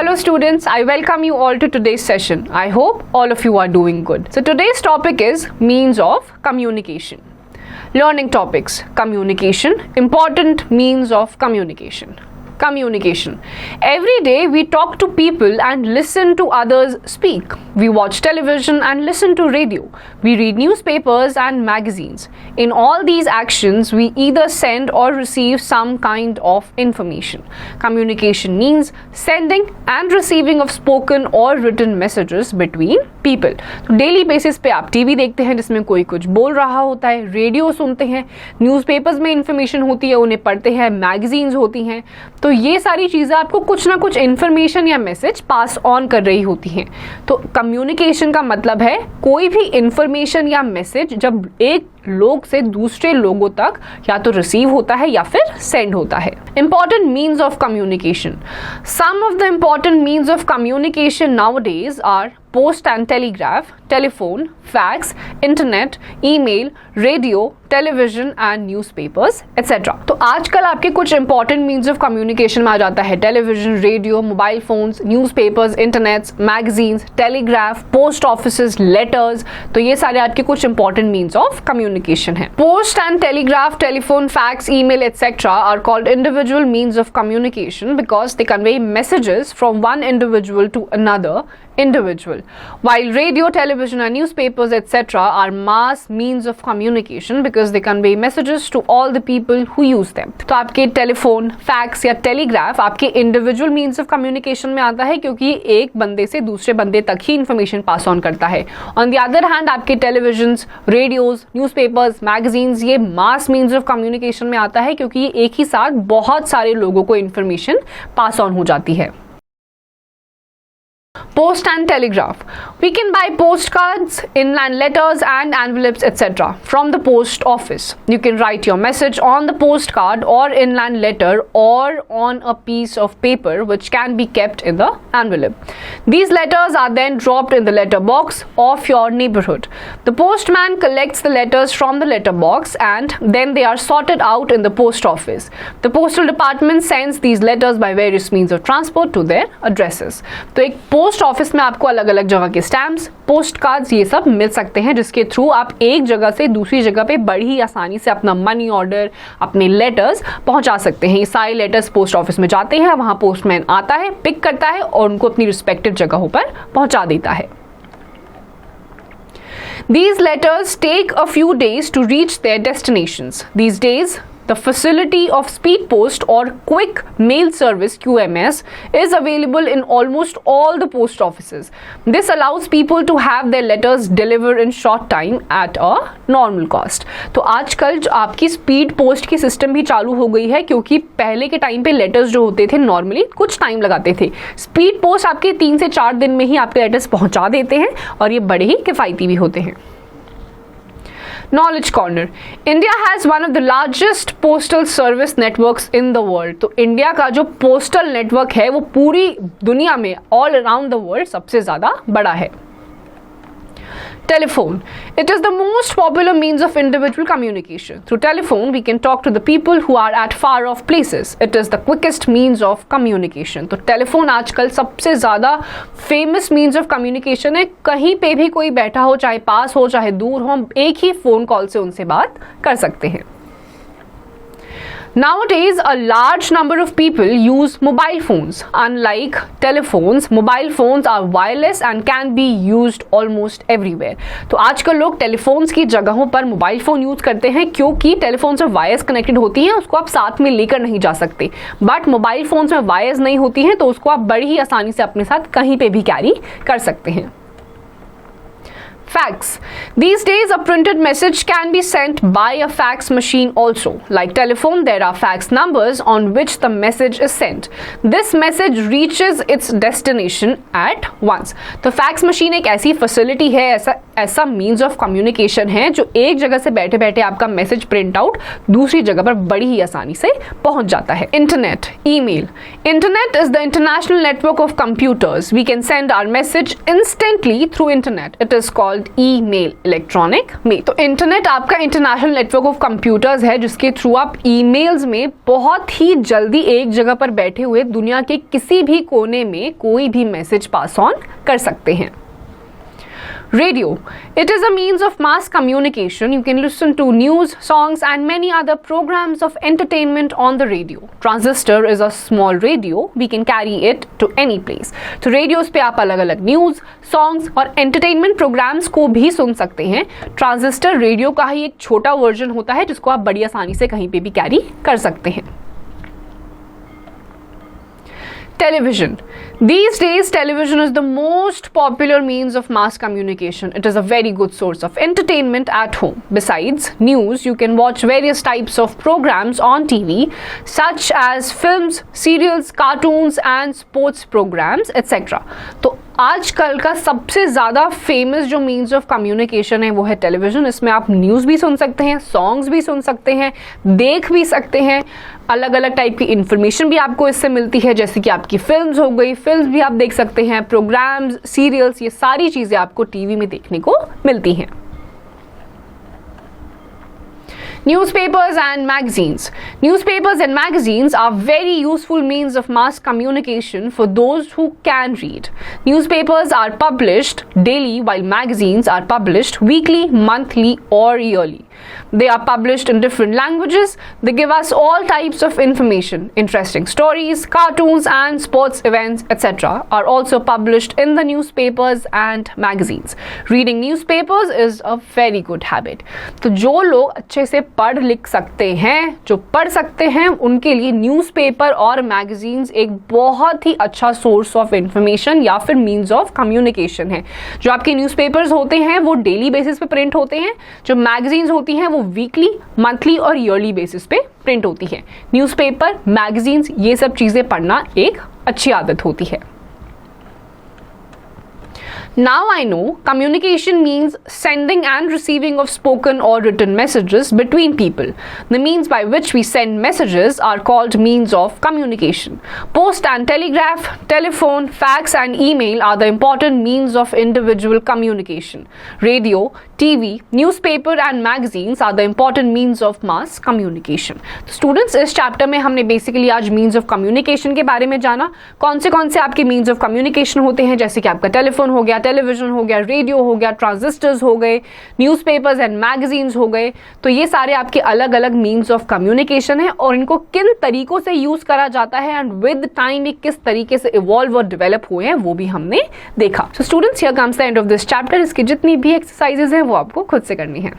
Hello students, I welcome you all to today's session. I hope all of you are doing good. So today's topic is means of communication. Learning topics: communication, important means of communication. Communication. Every day we talk to people and listen to others speak. We watch television and listen to radio. We read newspapers and magazines. In all these actions, we either send or receive some kind of information. Communication means sending and receiving of spoken or written messages between people. तो daily basis पे आप TV देखते हैं जिसमें कोई कुछ बोल रहा होता है, रेडियो सुनते हैं, न्यूज़पेपर्स में इंफॉर्मेशन होती है उन्हें पढ़ते हैं, मैगजीन्स होती हैं, तो ये सारी चीज़ें आपको कुछ ना कुछ इन्फॉर्मेशन या मैसेज पास ऑन कर रही होती हैं. तो कम्युनिकेशन का मतलब है कोई भी इंफॉर्मेशन या मैसेज जब एक लोग से दूसरे लोगों तक या तो रिसीव होता है या फिर सेंड होता है. Important means of communication. Some of the important means of communication nowadays are post and telegraph, telephone, fax, internet, email, radio, television and newspapers, etc. तो आजकल आपके कुछ इंपॉर्टेंट मीन्स ऑफ कम्युनिकेशन में आ जाता है television, radio, mobile phones, newspapers, internets, magazines, telegraph, post offices, letters. तो ये सारे आपके कुछ इंपॉर्टेंट मीन्स ऑफ कम्युनिकेशन है. Post and telegraph, telephone, fax, email etc. are called individual means of communication because they convey messages from one individual to another individual, while radio, television and newspapers etc. are mass means of communication because they convey messages to all the people who use them. तो आपके telephone, fax या telegraph आपके individual means of communication में आता है क्योंकि एक बंदे से दूसरे बंदे तक ही इंफॉर्मेशन पास ऑन करता है. ऑन द अदर हैंड आपके टेलीविजन, रेडियोज, न्यूज़पेपर्स, मैगजीन्स ये मास मीन्स ऑफ कम्युनिकेशन में आता है क्योंकि ये एक ही साथ बहुत सारे लोगों को इंफॉर्मेशन पास ऑन हो जाती है. Post and telegraph. We can buy postcards, inland letters and envelopes etc. from the post office. You can write your message on the postcard or inland letter or on a piece of paper which can be kept in the envelope. These letters are then dropped in the letter box of your neighborhood. The postman collects the letters from the letter box and then they are sorted out in the post office. The postal department sends these letters by various means of transport to their addresses. तो एक post office में आपको अलग अलग जगह के stamps, post cards ये सब मिल सकते हैं जिसके थ्रू आप एक जगह से दूसरी जगह पे बड़ी ही आसानी से अपना मनी ऑर्डर, अपने लेटर्स पहुंचा सकते हैं. ये सारे लेटर्स पोस्ट ऑफिस में जाते हैं, वहां पोस्टमैन आता है, पिक करता है और उनको अपनी रिस्पेक्टिव जगहों पर पहुंचा देता है. These letters take a few days to reach their destinations. These days, the facility of speed post or quick mail service QMS is available in almost all the post offices. This allows people to have their letters delivered in short time at a normal cost. तो आजकल जो आपकी speed post की system भी चालू हो गई है क्योंकि पहले के टाइम पे लेटर्स जो होते थे नॉर्मली कुछ टाइम लगाते थे. स्पीड पोस्ट आपके 3 से 4 दिन में ही आपके लेटर्स पहुंचा देते हैं और ये बड़े ही किफ़ायती भी होते हैं. Knowledge Corner. India has one of the largest postal service networks in the world. तो इंडिया का जो पोस्टल नेटवर्क है वो पूरी दुनिया में ऑल अराउंड द वर्ल्ड सबसे ज़्यादा बड़ा है. Telephone. It is the most popular means of individual communication. Through telephone, we can talk to the people who are at far off places. It is the quickest means of communication. तो telephone आजकल सबसे ज़्यादा famous means of communication है. कहीं पे भी कोई बैठा हो, चाहे पास हो चाहे दूर हो, हम एक ही फ़ोन कॉल से उनसे बात कर सकते हैं. Nowadays, a large number of people use mobile phones. Unlike telephones, mobile phones are wireless and can be used almost everywhere. तो आजकल लोग टेलीफोन्स की जगहों पर मोबाइल फ़ोन यूज़ करते हैं क्योंकि टेलीफोन से वायर्स कनेक्टेड होती हैं, उसको आप साथ में लेकर नहीं जा सकते. बट मोबाइल फ़ोन्स में वायर्स नहीं होती हैं तो उसको आप बड़ी ही आसानी से अपने साथ कहीं पे भी कैरी कर सकते हैं. Fax. These days, a printed message can be sent by a fax machine also. Like telephone, there are fax numbers on which the message is sent. This message reaches its destination at once. तो fax machine एक ऐसी facility है, ऐसा means of communication है जो एक जगह से बैठे बैठे आपका मैसेज प्रिंट आउट दूसरी जगह पर बड़ी ही आसानी से पहुंच जाता है. Internet, email. Internet is the international network of computers. We can send our message instantly through internet. It is called and email, electronic mail. तो इंटरनेट आपका इंटरनेशनल नेटवर्क ऑफ कंप्यूटर्स है जिसके थ्रू आप ईमेल्स में बहुत ही जल्दी एक जगह पर बैठे हुए दुनिया के किसी भी कोने में कोई भी मैसेज पास ऑन कर सकते हैं। Radio. It is a means of mass communication. You can listen to news, songs and many other programs of entertainment on the radio. Transistor is a small radio. We can carry it to any place. तो radios पे आप अलग अलग news, songs और entertainment programs को भी सुन सकते हैं। ट्रांजिस्टर रेडियो का ही एक छोटा वर्जन होता है जिसको आप बड़ी आसानी से कहीं पे भी कैरी कर सकते हैं। Television. These days, television is the most popular means of mass communication. It is a very good source of entertainment at home. Besides news, you can watch various types of programs on TV, such as films, serials, cartoons, and sports programs, etc. तो आजकल का सबसे ज़्यादा famous जो means of communication है वो है television. इसमें आप न्यूज़ भी सुन सकते हैं, सॉन्ग्स भी सुन सकते हैं, देख भी सकते हैं, अलग अलग टाइप की इंफॉर्मेशन भी आपको इससे मिलती है, जैसे कि आपकी फिल्म्स हो गई, फिल्म्स भी आप देख सकते हैं, प्रोग्राम्स, सीरियल्स, ये सारी चीज़ें आपको टीवी में देखने को मिलती हैं। Newspapers and magazines. Newspapers and magazines are very useful means of mass communication for those who can read. Newspapers are published daily while magazines are published weekly, monthly or yearly. They are published in different languages. They give us all types of information. Interesting stories, cartoons and sports events, etc. are also published in the newspapers and magazines. Reading newspapers is a very good habit. तो जो लोग अच्छे से पढ़ लिख सकते हैं, जो पढ़ सकते हैं, उनके लिए न्यूज़पेपर और मैगजीन्स एक बहुत ही अच्छा सोर्स ऑफ इंफॉर्मेशन या फिर मीन्स ऑफ कम्युनिकेशन है। जो आपके न्यूज़पेपर्स होते हैं वो डेली बेसिस पे प्रिंट होते हैं, जो मैगजीन्स होती हैं वो वीकली, मंथली और ईयरली बेसिस पे प्रिंट होती है। न्यूज़पेपर, मैगजीन्स, ये सब चीज़ें पढ़ना एक अच्छी आदत होती है। Now I know communication means sending and receiving of spoken or written messages between people. The means by which we send messages are called means of communication. Post and telegraph, telephone, fax and email are the important means of individual communication. Radio, TV, newspaper and magazines are the important means of mass communication. तो students इस chapter में हमने basically आज means of communication के बारे में जाना। कौन से आपके मीन्स ऑफ कम्युनिकेशन होते हैं, जैसे कि आपका टेलीफोन हो गया, टेलीविजन हो गया, रेडियो हो गया, ट्रांजिस्टर्स हो गए, न्यूज़पेपर्स एंड मैगजीन्स हो गए। तो ये सारे आपके अलग अलग मीन्स ऑफ कम्युनिकेशन है और इनको किन तरीकों से यूज करा जाता है एंड विद टाइम ये किस तरीके से इवॉल्व और डेवलप हुए हैं वो भी हमने देखा। So students, here comes the end of this chapter. इसकी जितनी भी एक्सरसाइजेज हैं वो आपको खुद से करनी है।